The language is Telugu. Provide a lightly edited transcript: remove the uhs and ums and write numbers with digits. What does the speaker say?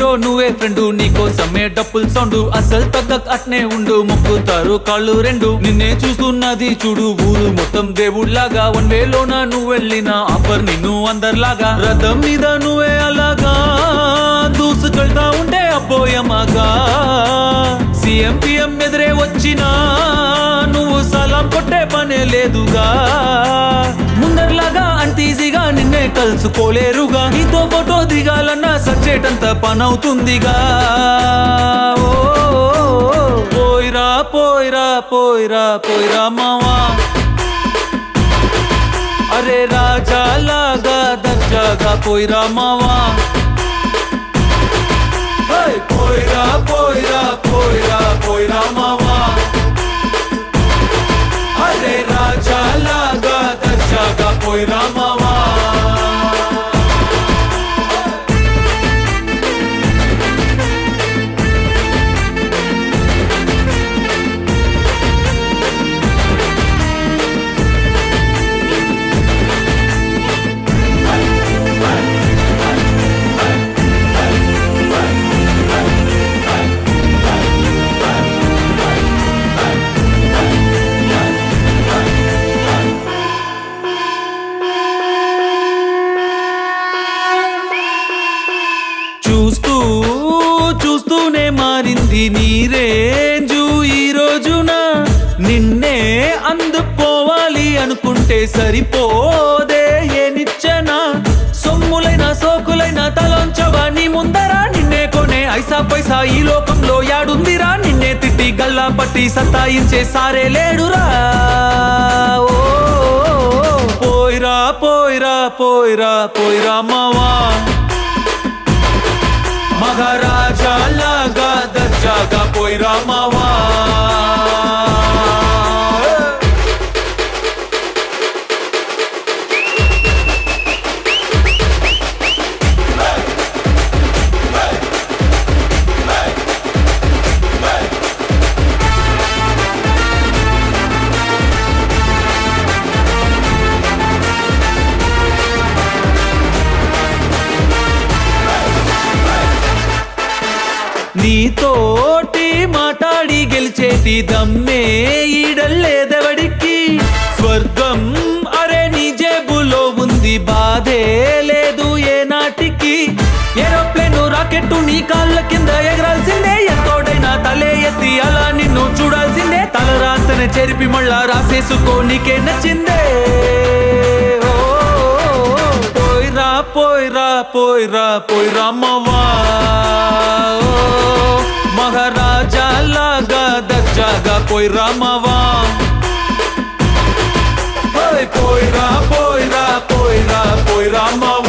హీరో నువ్వే ఫ్రెండు, నీకోసమే డప్పుల్ సౌండ్, అసలు తగ్గక్ అట్నే ఉండు, మొక్కుతారు కాళ్ళు రెండు. నిన్నే చూస్తున్నది చూడు ఊరు మొత్తం దేవుళ్లాగా, వన్ వేలోన నువ్వు వెళ్ళిన ఆఫర్ నిన్ను అందరిలాగా. రథం మీద నువ్వే అలాగా దూసుకెళ్తా ఉంటే అబ్బోయమాగా. సీఎం పిఎం ఎదురే వచ్చినా నువ్వు సలాం కొట్టే పనే లేదుగా. ముందర్లాగా అంత ఈజీగా నిన్నే కలుసుకోలేరుగా, నీతో ఫోటో దిగాలన్నా సచ్చేటంత పనవుతుందిగా. పోయిరా పోయిరా పోయిరా పోయిరా మావా, అరే రాజాలాగా దర్జాగా పోయిరా మావా. పోయిరా పోయిరా పోయిరా పోయిరా మావా, అరే రాజాలాగా దర్జాగా పోయిరా మావా. చూస్తూనే మారింది నీ రేంజు ఈ రోజున, నిన్నే అందుకోవాలి అనుకుంటే సరిపోదే ఏ నిచ్చెన. సొమ్ములైన సోకులైన తలంచవా నీ ముందరా, నిన్నే కొనే ఐసా పైసా ఈ లోకంలో యాడుందిరా. నిన్నే తిట్టి గల్లా పట్టి సతాయించే సారే లేడురా. పోయిరా పోయిరా పోయిరా పోయిరా మావా, మహారాజాలాగా దర్జాగా పోయిరా మావా. నీతోటి మాట్లాడి గెలిచేటి దమ్మే ఈడల్లేదెవడికి. స్వర్గం అరే నీ జేబులో ఉంది, బాధే లేదు ఏ నాటికి. ఏరోప్లేను రాకెట్టు నీ కాళ్ళ కింద ఎగరాల్సిందే, ఎంతోడైనా తలే ఎత్తి అలా నిన్ను చూడాల్సిందే. తలరాతనే చెరిపి మళ్ళా రాసేసుకో నీకే నచ్చిందే. పోయిరా పోయిరా పోయిరా పోయిరా మావా, మహారాజాలాగా దర్జాగా పోయిరా మావా. పోయిరా పోయిరా పోయిరా పోయిరా మావా.